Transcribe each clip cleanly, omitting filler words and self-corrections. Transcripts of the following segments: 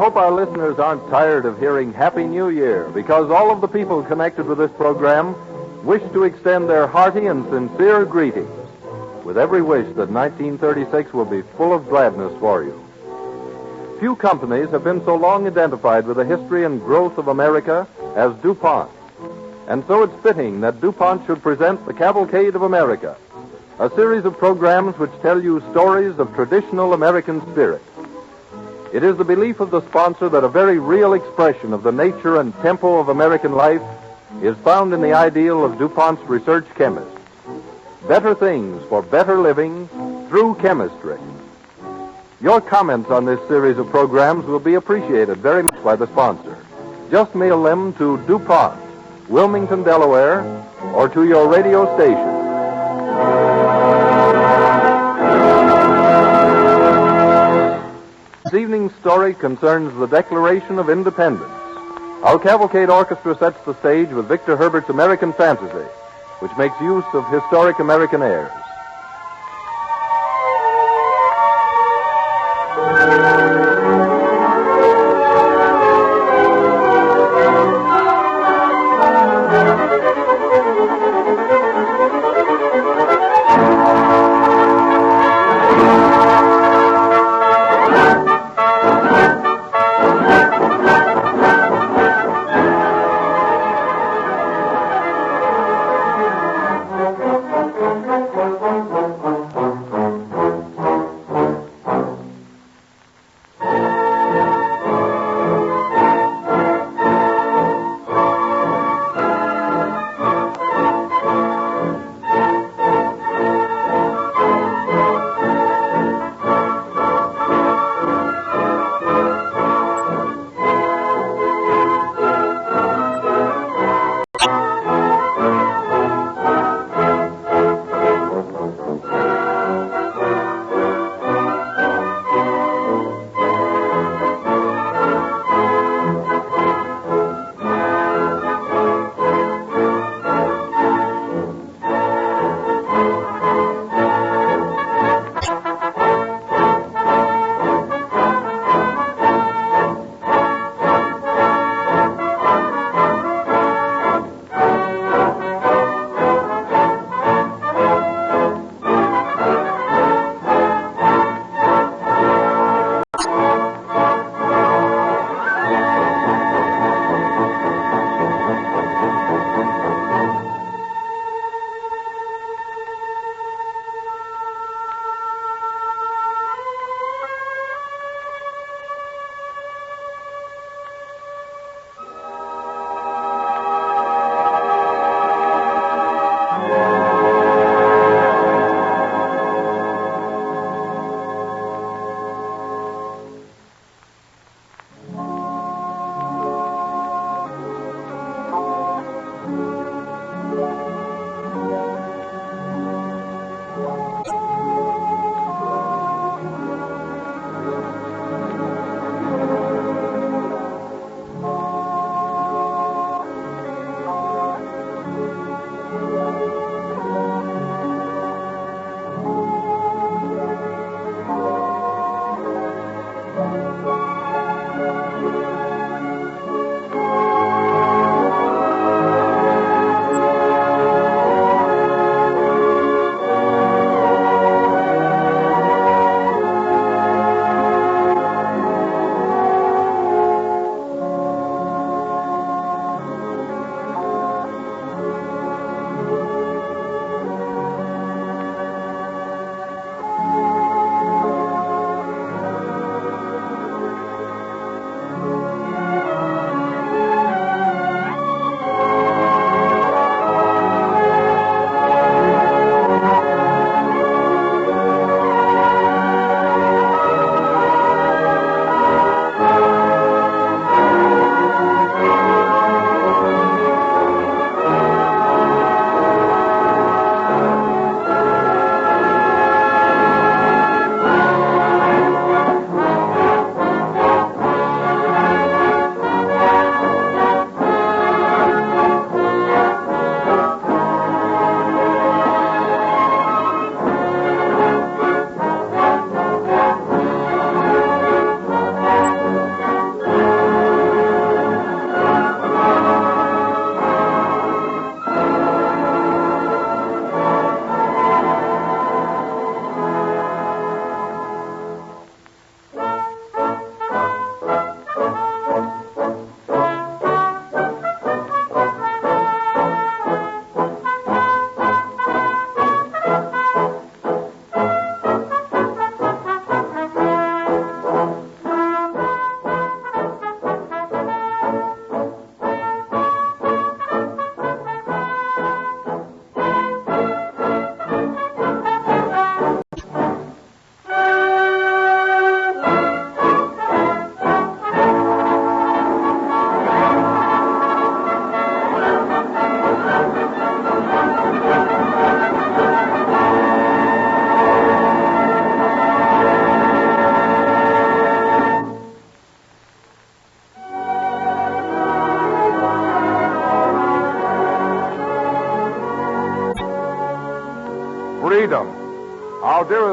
hope our listeners aren't tired of hearing Happy New Year, because all of the people connected with this program wish to extend their hearty and sincere greetings, with every wish that 1936 will be full of gladness for you. Few companies have been so long identified with the history and growth of America as DuPont. And so it's fitting that DuPont should present the Cavalcade of America, a series of programs which tell you stories of traditional American spirit. It is the belief of the sponsor that a very real expression of the nature and tempo of American life is found in the ideal of DuPont's research chemists. Better things for better living through chemistry. Your comments on this series of programs will be appreciated very much by the sponsor. Just mail them to DuPont, Wilmington, Delaware, or to your radio station. This evening's story concerns the Declaration of Independence. Our Cavalcade Orchestra sets the stage with Victor Herbert's American Fantasy, which makes use of historic American airs.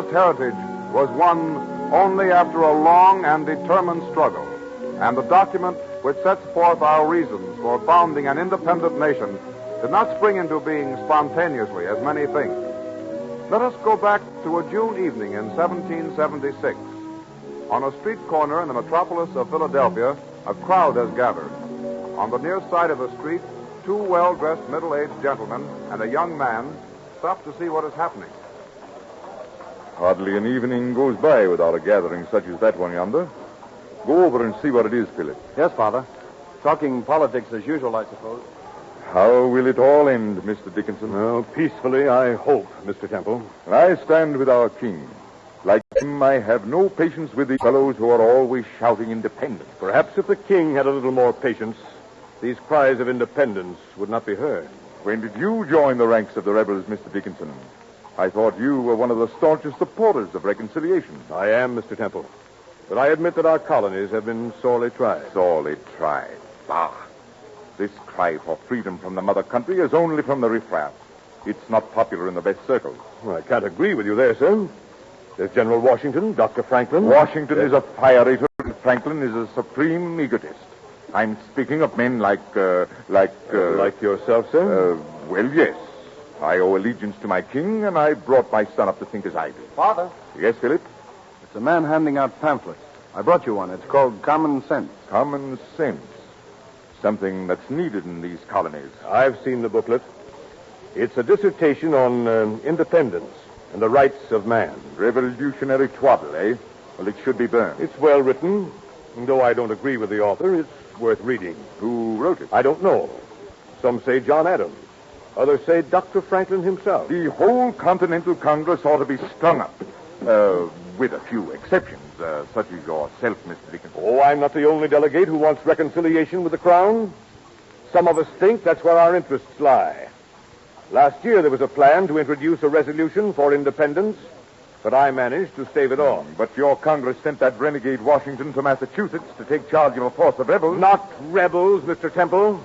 past heritage was won only after a long and determined struggle. And the document which sets forth our reasons for founding an independent nation did not spring into being spontaneously, as many think. Let us go back to a June evening in 1776. On a street corner in the metropolis of Philadelphia, a crowd has gathered. On the near side of the street, two well-dressed middle-aged gentlemen and a young man stop to see what is happening. Hardly an evening goes by without a gathering such as that one yonder. Go over and see what it is, Philip. Yes, Father. Talking politics as usual, I suppose. How will it all end, Mr. Dickinson? Well, peacefully, I hope, Mr. Temple. I stand with our king. Like him, I have no patience with the fellows who are always shouting independence. Perhaps if the king had a little more patience, these cries of independence would not be heard. When did you join the ranks of the rebels, Mr. Dickinson? I thought you were one of the staunchest supporters of reconciliation. I am, Mr. Temple. But I admit that our colonies have been sorely tried. Sorely tried. Bah! This cry for freedom from the mother country is only from the riffraff. It's not popular in the best circles. Well, I can't agree with you there, sir. There's General Washington, Dr. Franklin. Washington is a fire eater, and Franklin is a supreme egotist. I'm speaking of men like yourself, sir? Well, yes. I owe allegiance to my king, and I brought my son up to think as I do. Father? Yes, Philip? It's a man handing out pamphlets. I brought you one. It's called Common Sense. Common sense. Something that's needed in these colonies. I've seen the booklet. It's a dissertation on independence and the rights of man. Revolutionary twaddle, eh? Well, it should be burned. It's well written, and though I don't agree with the author, it's worth reading. Who wrote it? I don't know. Some say John Adams. Others say Dr. Franklin himself. The whole Continental Congress ought to be strung up. With a few exceptions, such as yourself, Mr. Dickinson. Oh, I'm not the only delegate who wants reconciliation with the Crown. Some of us think that's where our interests lie. Last year there was a plan to introduce a resolution for independence, but I managed to stave it off. But your Congress sent that renegade Washington to Massachusetts to take charge of a force of rebels. Not rebels, Mr. Temple.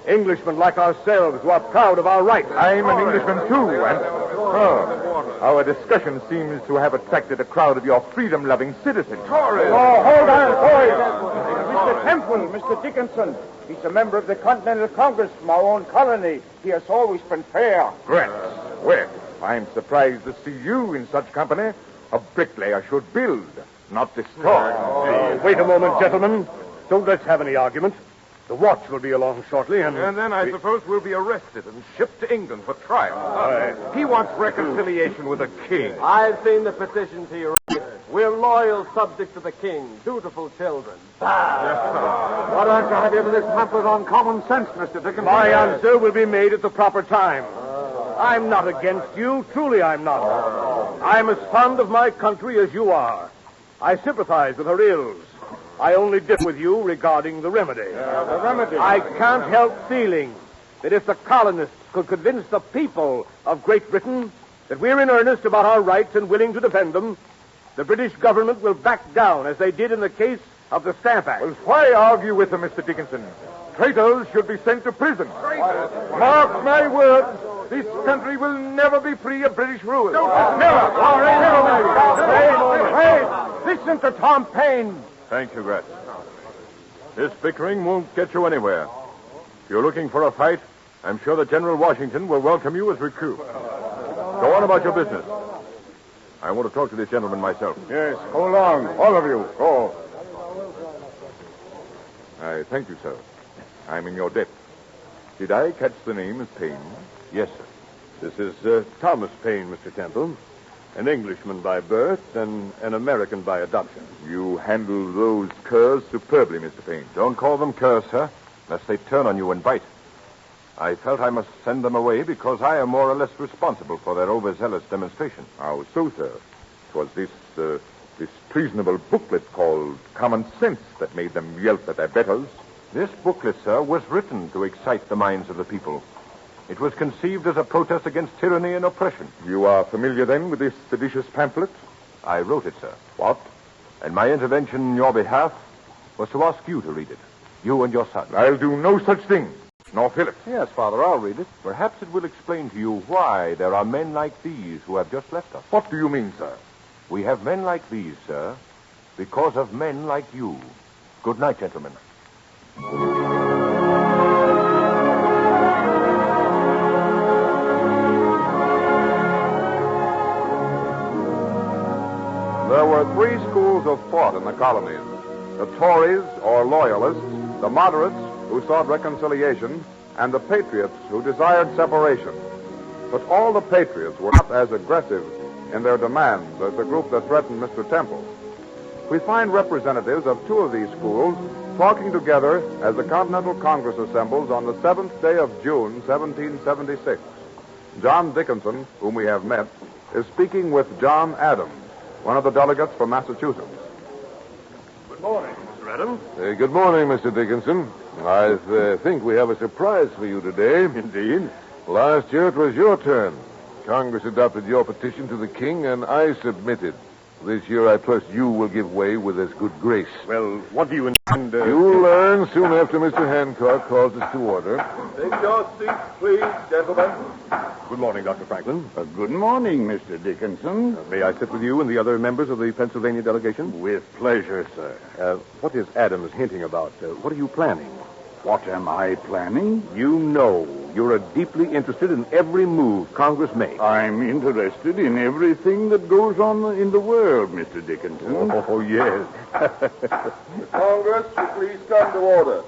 Englishmen like ourselves who are proud of our rights. I'm an Englishman, too, and... our discussion seems to have attracted a crowd of your freedom-loving citizens. Oh, hold on, boys. Mr. Temple, Mr. Dickinson. He's a member of the Continental Congress from our own colony. He has always been fair. Grants. Well, I'm surprised to see you in such company. A bricklayer should build, not destroy. Wait a moment, gentlemen. Don't let's have any argument. The watch will be along shortly, and then I suppose we'll be arrested and shipped to England for trial. He wants reconciliation with the king. I've seen the petition to your right. We're loyal subjects of the king, dutiful children. Why don't you have you this pamphlet on common sense, Mr. Dickinson? My answer will be made at the proper time. I'm not against you. Truly, I'm not. I'm as fond of my country as you are. I sympathize with her ills. I only differ with you regarding the remedy. The remedy? I can't help feeling that if the colonists could convince the people of Great Britain that we're in earnest about our rights and willing to defend them, the British government will back down as they did in the case of the Stamp Act. Well, why argue with them, Mr. Dickinson? Traitors should be sent to prison. Mark my words, this country will never be free of British rule. Listen to Tom Paine. Thank you, Gratz. This bickering won't get you anywhere. If you're looking for a fight, I'm sure that General Washington will welcome you as recruit. Go on about your business. I want to talk to this gentleman myself. Yes, go along, all of you. Go. I thank you, sir. I'm in your debt. Did I catch the name as Payne? Yes, sir. This is Thomas Paine, Mr. Temple. An Englishman by birth and an American by adoption. You handle those curs superbly, Mr. Payne. Don't call them curs, sir, lest they turn on you and bite. I felt I must send them away because I am more or less responsible for their overzealous demonstration. How so, sir? It was this treasonable booklet called Common Sense that made them yelp at their betters. This booklet, sir, was written to excite the minds of the people. It was conceived as a protest against tyranny and oppression. You are familiar, then, with this seditious pamphlet? I wrote it, sir. What? And my intervention in your behalf was to ask you to read it. You and your son. I'll do no such thing. Nor Philip. Yes, Father, I'll read it. Perhaps it will explain to you why there are men like these who have just left us. What do you mean, sir? We have men like these, sir, because of men like you. Good night, gentlemen. There were three schools of thought in the colonies: the Tories, or Loyalists, the moderates, who sought reconciliation, and the patriots, who desired separation. But all the patriots were not as aggressive in their demands as the group that threatened Mr. Temple. We find representatives of two of these schools talking together as the Continental Congress assembles on the 7th day of June, 1776. John Dickinson, whom we have met, is speaking with John Adams, one of the delegates from Massachusetts. Good morning, Mr. Adams. Good morning, Mr. Dickinson. I think we have a surprise for you today. Indeed. Last year it was your turn. Congress adopted your petition to the king, and I submitted. This year I trust you will give way with as good grace. Well, what do you intend... You'll learn soon after Mr. Hancock calls us to order. Take your seats, please, gentlemen. Good morning, Dr. Franklin. Good morning, Mr. Dickinson. May I sit with you and the other members of the Pennsylvania delegation? With pleasure, sir. What is Adams hinting about? What are you planning? What am I planning? You know you're deeply interested in every move Congress makes. I'm interested in everything that goes on in the world, Mr. Dickinson. Oh, yes. Congress, will please come to order.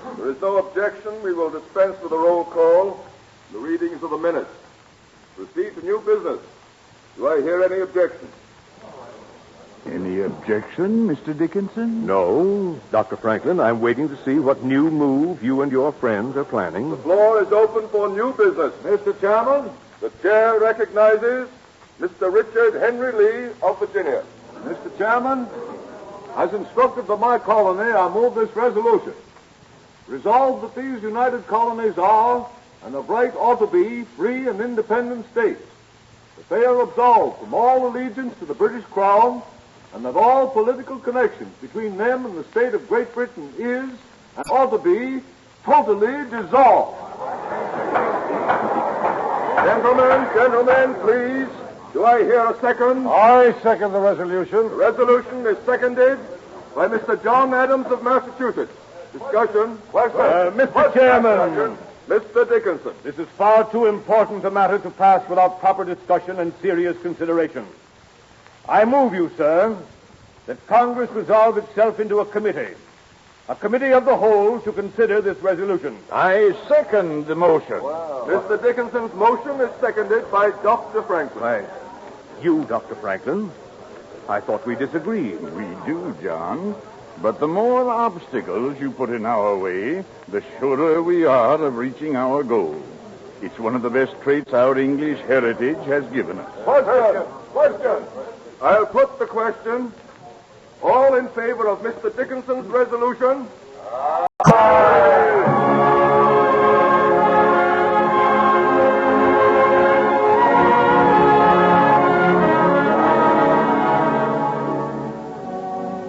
If there is no objection, we will dispense with the roll call, the readings of the minutes. Proceed to new business. Do I hear any objection? Any objection, Mr. Dickinson? No, Dr. Franklin. I'm waiting to see what new move you and your friends are planning. The floor is open for new business. Mr. Chairman, the chair recognizes Mr. Richard Henry Lee of Virginia. Mr. Chairman, as instructed by my colony, I move this resolution. Resolved that these united colonies are, and of right ought to be, free and independent states. That they are absolved from all allegiance to the British Crown, and that all political connections between them and the state of Great Britain is, and ought to be, totally dissolved. Gentlemen, please. Do I hear a second? I second the resolution. The resolution is seconded by Mr. John Adams of Massachusetts. Discussion. Mr. Chairman. Mr. Dickinson. This is far too important a matter to pass without proper discussion and serious consideration. I move you, sir, that Congress resolve itself into a committee of the whole to consider this resolution. I second the motion. Wow. Mr. Dickinson's motion is seconded by Dr. Franklin. Why, you, Dr. Franklin? I thought we disagreed. We do, John. But the more obstacles you put in our way, the surer we are of reaching our goal. It's one of the best traits our English heritage has given us. Question. I'll put the question. All in favor of Mr. Dickinson's resolution? Aye.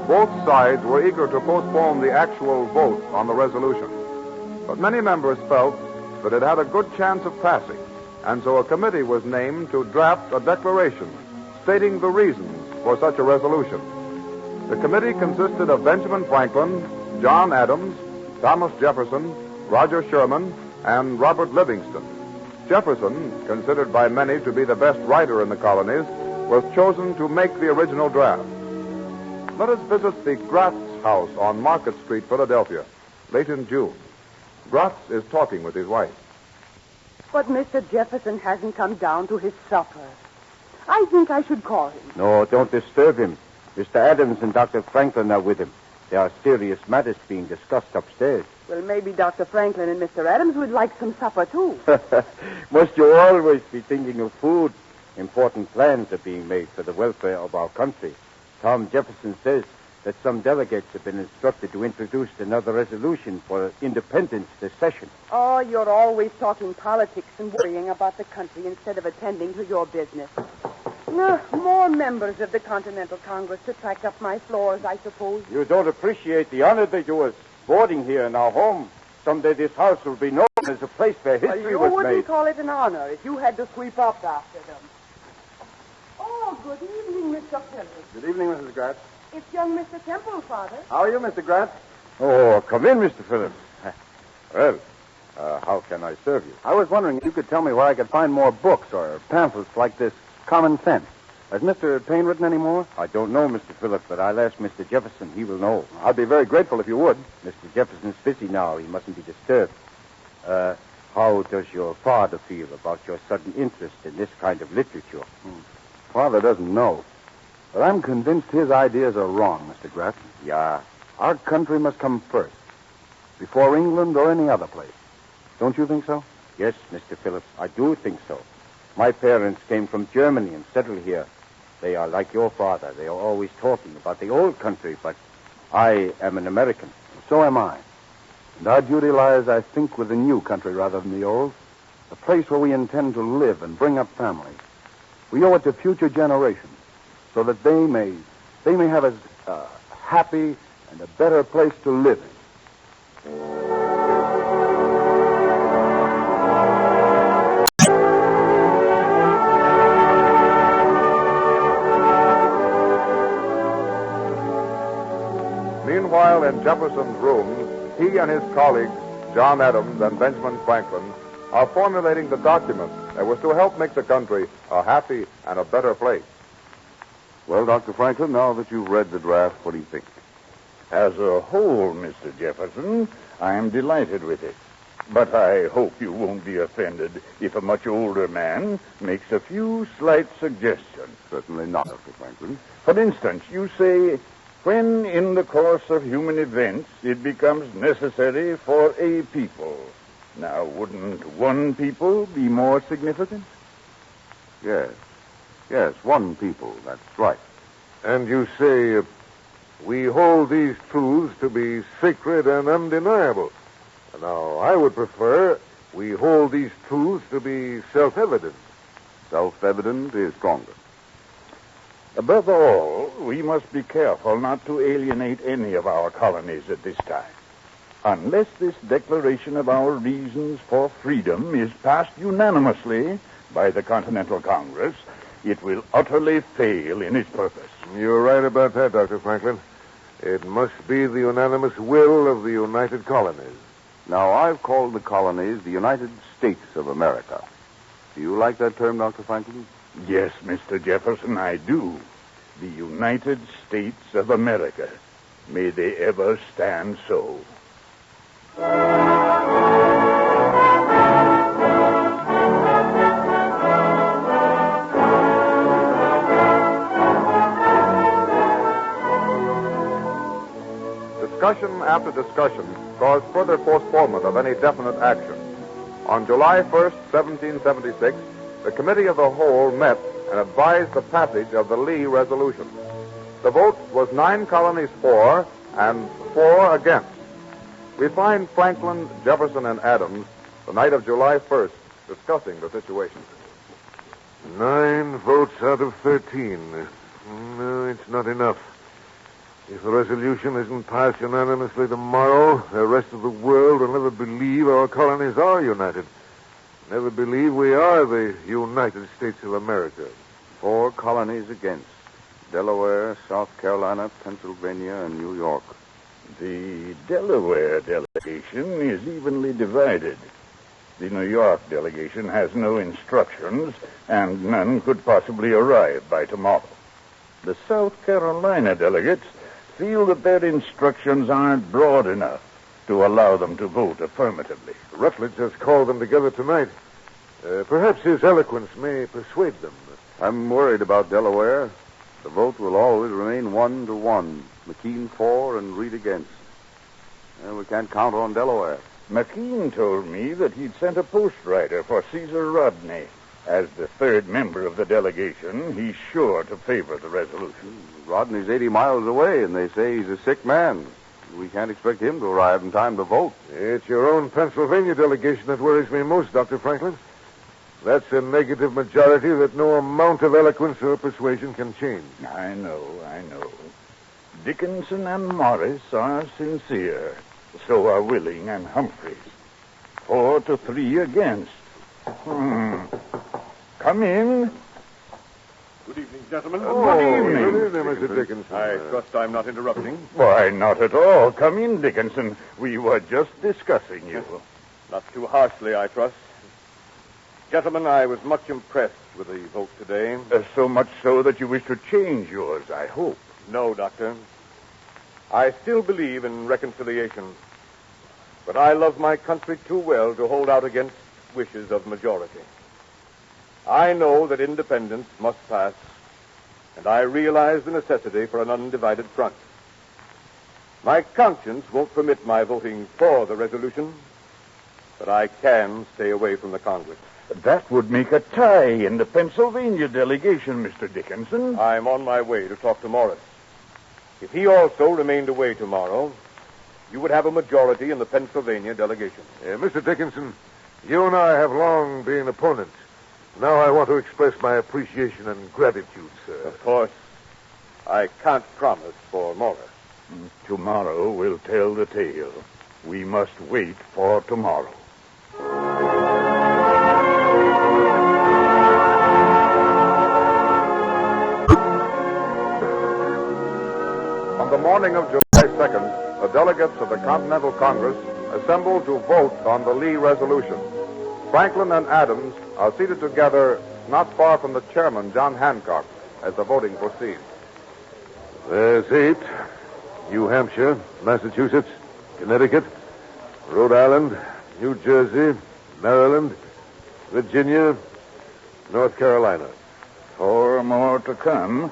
Both sides were eager to postpone the actual vote on the resolution. But many members felt that it had a good chance of passing, and so a committee was named to draft a declaration stating the reasons for such a resolution. The committee consisted of Benjamin Franklin, John Adams, Thomas Jefferson, Roger Sherman, and Robert Livingston. Jefferson, considered by many to be the best writer in the colonies, was chosen to make the original draft. Let us visit the Gratz house on Market Street, Philadelphia, late in June. Gratz is talking with his wife. But Mr. Jefferson hasn't come down to his supper. I think I should call him. No, don't disturb him. Mr. Adams and Dr. Franklin are with him. There are serious matters being discussed upstairs. Well, maybe Dr. Franklin and Mr. Adams would like some supper, too. Must you always be thinking of food? Important plans are being made for the welfare of our country. Tom Jefferson says that some delegates have been instructed to introduce another resolution for independence this session. Oh, you're always talking politics and worrying about the country instead of attending to your business. More members of the Continental Congress to track up my floors, I suppose. You don't appreciate the honor they do us boarding here in our home. Someday this house will be known as a place where history you was wouldn't made. call it an honor if you had to sweep up after them. Oh, Good evening, Mr. Phillips. Good evening, Mrs. Gratz. It's young Mr. Temple, Father. How are you, Mr. Gratz? Oh, come in, Mr. Phillips. Well, how can I serve you? I was wondering if you could tell me where I could find more books or pamphlets like this Common Sense. Has Mr. Payne written any more? I don't know, Mr. Phillips, but I'll ask Mr. Jefferson. He will know. I'd be very grateful if you would. Mr. Jefferson's busy now. He mustn't be disturbed. How does your father feel about your sudden interest in this kind of literature? Father doesn't know. But I'm convinced his ideas are wrong, Mr. Gratz. Yeah. Our country must come first, before England or any other place. Don't you think so? Yes, Mr. Phillips, I do think so. My parents came from Germany and settled here. They are like your father. They are always talking about the old country, but I am an American. So am I. And our duty lies, I think, with the new country rather than the old. A place where we intend to live and bring up families. We owe it to future generations so that they may have a happy and a better place to live in. Meanwhile, in Jefferson's room, he and his colleagues, John Adams and Benjamin Franklin, are formulating the document that was to help make the country a happy and a better place. Well, Dr. Franklin, now that you've read the draft, what do you think? As a whole, Mr. Jefferson, I am delighted with it. But I hope you won't be offended if a much older man makes a few slight suggestions. Certainly not, Dr. Franklin. For instance, you say, when in the course of human events it becomes necessary for a people. Now, wouldn't one people be more significant? Yes. Yes, one people. That's right. And you say, we hold these truths to be sacred and undeniable. Now, I would prefer we hold these truths to be self-evident. Self-evident is stronger. Above all, we must be careful not to alienate any of our colonies at this time. Unless this declaration of our reasons for freedom is passed unanimously by the Continental Congress, it will utterly fail in its purpose. You're right about that, Dr. Franklin. It must be the unanimous will of the United Colonies. Now, I've called the colonies the United States of America. Do you like that term, Dr. Franklin? Yes, Mr. Jefferson, I do. The United States of America. May they ever stand so. Discussion after discussion caused further postponement of any definite action. On July 1st, 1776, the Committee of the Whole met and advised the passage of the Lee resolution. The vote was 9 colonies for and 4 against. We find Franklin, Jefferson, and Adams the night of July 1st discussing the situation. 9 votes out of 13. No, it's not enough. If the resolution isn't passed unanimously tomorrow, the rest of the world will never believe our colonies are united. Never believe we are the United States of America. 4 colonies against. Delaware, South Carolina, Pennsylvania, and New York. The Delaware delegation is evenly divided. The New York delegation has no instructions, and none could possibly arrive by tomorrow. The South Carolina delegates feel that their instructions aren't broad enough to allow them to vote affirmatively. Rutledge has called them together tonight. Perhaps his eloquence may persuade them. I'm worried about Delaware. The vote will always remain 1-1. McKean for and Reed against. We can't count on Delaware. McKean told me that he'd sent a postwriter for Caesar Rodney. As the third member of the delegation, he's sure to favor the resolution. Rodney's 80 miles away, and they say he's a sick man. We can't expect him to arrive in time to vote. It's your own Pennsylvania delegation that worries me most, Dr. Franklin. That's a negative majority that no amount of eloquence or persuasion can change. I know. Dickinson and Morris are sincere. So are Willing and Humphreys. 4-3 against. Come in. Good evening, gentlemen. Good evening. Good evening, Mr. Dickinson. I trust I'm not interrupting. Why, not at all. Come in, Dickinson. We were just discussing you. Not too harshly, I trust. Gentlemen, I was much impressed with the vote today. So much so that you wish to change yours, I hope. No, Doctor. I still believe in reconciliation. But I love my country too well to hold out against wishes of majority. I know that independence must pass, and I realize the necessity for an undivided front. My conscience won't permit my voting for the resolution, but I can stay away from the Congress. That would make a tie in the Pennsylvania delegation, Mr. Dickinson. I'm on my way to talk to Morris. If he also remained away tomorrow, you would have a majority in the Pennsylvania delegation. Mr. Dickinson, you and I have long been opponents. Now I want to express my appreciation and gratitude, sir. Of course, I can't promise for Morris. Tomorrow will tell the tale. We must wait for tomorrow. On the morning of July 2nd, the delegates of the Continental Congress assembled to vote on the Lee resolution. Franklin and Adams are seated together not far from the chairman, John Hancock, as the voting proceeds. There's 8. New Hampshire, Massachusetts, Connecticut, Rhode Island, New Jersey, Maryland, Virginia, North Carolina. 4 more to come,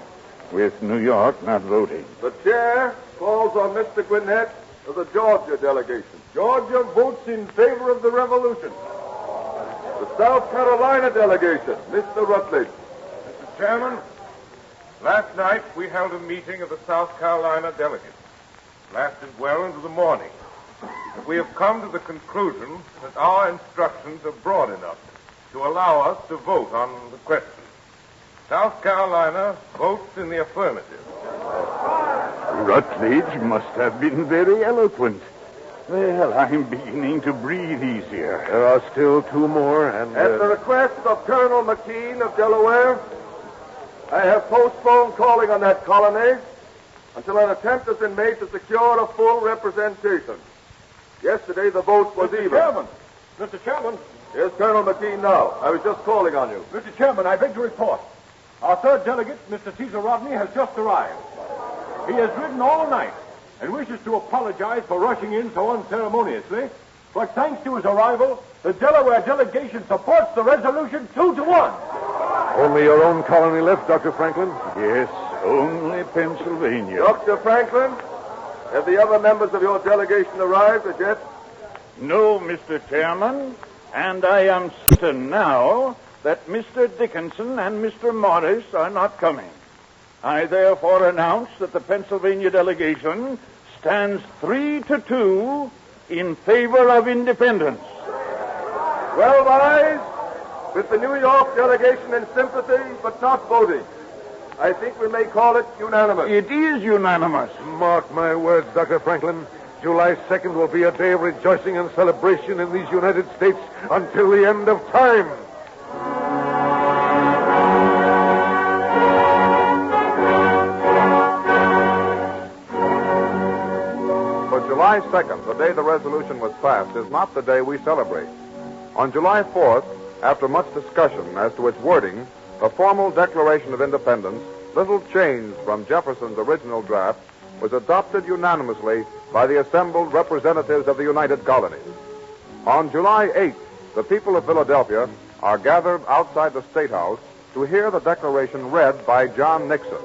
with New York not voting. The chair calls on Mr. Gwinnett of the Georgia delegation. Georgia votes in favor of the revolution. The South Carolina delegation, Mr. Rutledge. Mr. Chairman, last night we held a meeting of the South Carolina delegates. It lasted well into the morning. But we have come to the conclusion that our instructions are broad enough to allow us to vote on the question. South Carolina votes in the affirmative. Rutledge must have been very eloquent. Well, I'm beginning to breathe easier. There are still 2 more, and... At the request of Colonel McKean of Delaware, I have postponed calling on that colony until an attempt has been made to secure a full representation. Yesterday, the vote was even. Mr. Chairman. Here's Colonel McKean now. I was just calling on you. Mr. Chairman, I beg to report. Our third delegate, Mr. Caesar Rodney, has just arrived. He has ridden all night and wishes to apologize for rushing in so unceremoniously. But thanks to his arrival, the Delaware delegation supports the resolution 2-1. Only your own colony left, Dr. Franklin? Yes, only Pennsylvania. Dr. Franklin, have the other members of your delegation arrived as yet? No, Mr. Chairman, and I am certain now that Mr. Dickinson and Mr. Morris are not coming. I therefore announce that the Pennsylvania delegation stands 3-2 in favor of independence. 12 ayes, with the New York delegation in sympathy, but not voting. I think we may call it unanimous. It is unanimous. Mark my words, Dr. Franklin. July 2nd will be a day of rejoicing and celebration in these United States until the end of time. July 2nd, the day the resolution was passed, is not the day we celebrate. On July 4th, after much discussion as to its wording, a formal Declaration of Independence, little changed from Jefferson's original draft, was adopted unanimously by the assembled representatives of the United Colonies. On July 8th, the people of Philadelphia are gathered outside the State House to hear the Declaration read by John Nixon.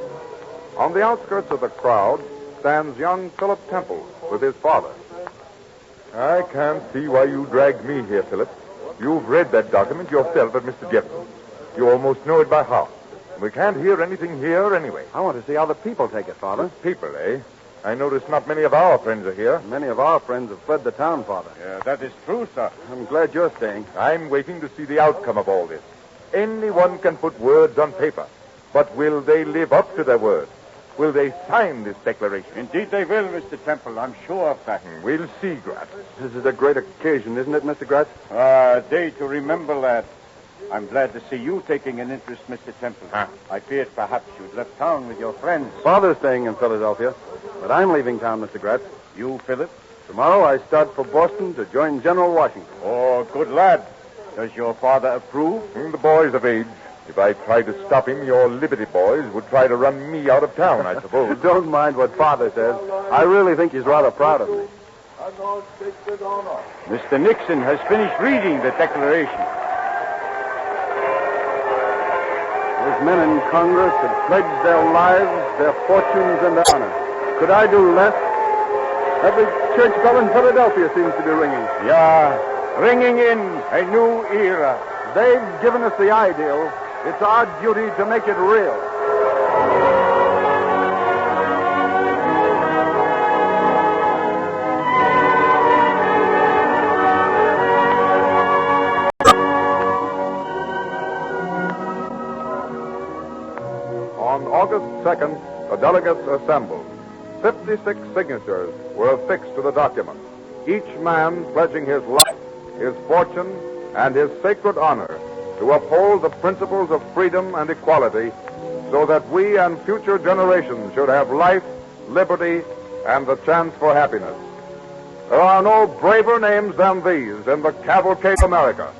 On the outskirts of the crowd stands young Philip Temple with his father. I can't see why you dragged me here, Philip. You've read that document yourself at Mr. Jefferson's. You almost know it by heart. We can't hear anything here anyway. I want to see how the people take it, Father. People, eh? I notice not many of our friends are here. Many of our friends have fled the town, Father. Yeah, that is true, sir. I'm glad you're staying. I'm waiting to see the outcome of all this. Anyone can put words on paper. But will they live up to their word? Will they sign this declaration? Indeed they will, Mr. Temple. I'm sure of that. We'll see, Gratz. This is a great occasion, isn't it, Mr. Gratz? A day to remember, lad. I'm glad to see you taking an interest, Mr. Temple. I feared perhaps you'd left town with your friends. Father's staying in Philadelphia, but I'm leaving town, Mr. Gratz. You, Philip? Tomorrow I start for Boston to join General Washington. Oh, good lad. Does your father approve? The boy's of age. If I tried to stop him, your Liberty boys would try to run me out of town, I suppose. Don't mind what Father says. I really think he's rather proud of me. Mr. Nixon has finished reading the Declaration. Those men in Congress have pledged their lives, their fortunes, and their honor. Could I do less? Every church bell in Philadelphia seems to be ringing. Yeah, ringing in a new era. They've given us the ideal. It's our duty to make it real. On August 2nd, the delegates assembled. 56 signatures were affixed to the document, each man pledging his life, his fortune, and his sacred honor to uphold the principles of freedom and equality so that we and future generations should have life, liberty, and the chance for happiness. There are no braver names than these in the Cavalcade of America.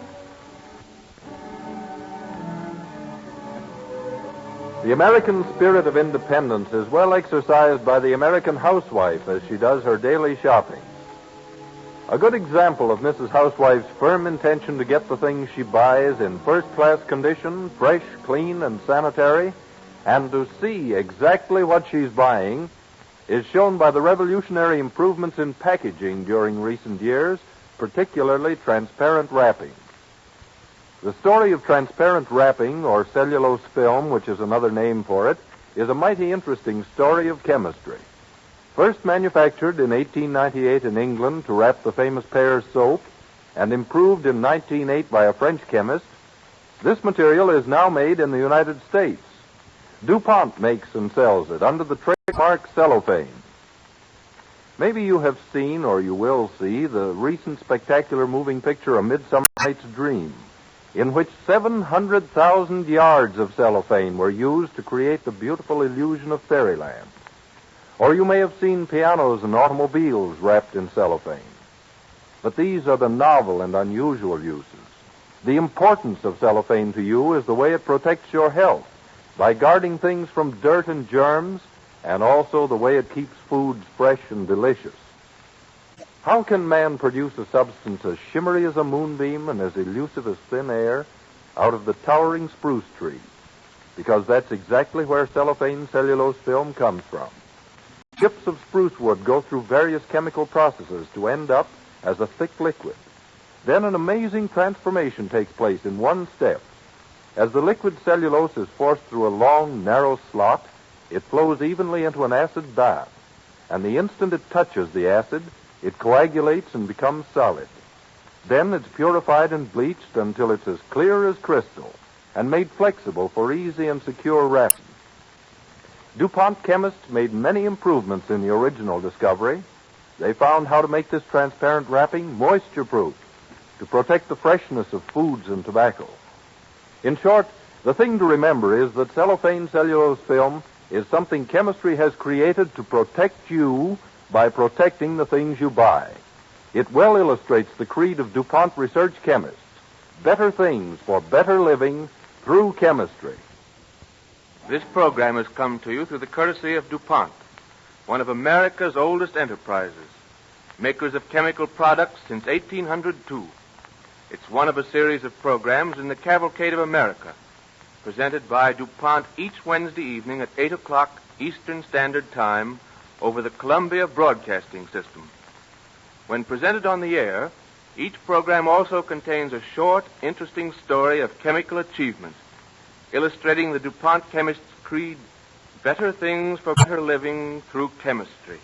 The American spirit of independence is well exercised by the American housewife as she does her daily shopping. A good example of Mrs. Housewife's firm intention to get the things she buys in first-class condition, fresh, clean, and sanitary, and to see exactly what she's buying, is shown by the revolutionary improvements in packaging during recent years, particularly transparent wrapping. The story of transparent wrapping, or cellulose film, which is another name for it, is a mighty interesting story of chemistry. First manufactured in 1898 in England to wrap the famous Pear soap, and improved in 1908 by a French chemist, this material is now made in the United States. DuPont makes and sells it under the trademark cellophane. Maybe you have seen, or you will see, the recent spectacular moving picture A Midsummer Night's Dream, in which 700,000 yards of cellophane were used to create the beautiful illusion of fairyland. Or you may have seen pianos and automobiles wrapped in cellophane. But these are the novel and unusual uses. The importance of cellophane to you is the way it protects your health by guarding things from dirt and germs, and also the way it keeps foods fresh and delicious. How can man produce a substance as shimmery as a moonbeam and as elusive as thin air out of the towering spruce tree? Because that's exactly where cellophane cellulose film comes from. Chips of spruce wood go through various chemical processes to end up as a thick liquid. Then an amazing transformation takes place in one step. As the liquid cellulose is forced through a long, narrow slot, it flows evenly into an acid bath. And the instant it touches the acid, it coagulates and becomes solid. Then it's purified and bleached until it's as clear as crystal and made flexible for easy and secure wrapping. DuPont chemists made many improvements in the original discovery. They found how to make this transparent wrapping moisture-proof to protect the freshness of foods and tobacco. In short, the thing to remember is that cellophane cellulose film is something chemistry has created to protect you by protecting the things you buy. It well illustrates the creed of DuPont research chemists. Better things for better living through chemistry. This program has come to you through the courtesy of DuPont, one of America's oldest enterprises, makers of chemical products since 1802. It's one of a series of programs in the Cavalcade of America, presented by DuPont each Wednesday evening at 8 o'clock Eastern Standard Time over the Columbia Broadcasting System. When presented on the air, each program also contains a short, interesting story of chemical achievement, illustrating the DuPont chemist's creed, better things for better living through chemistry.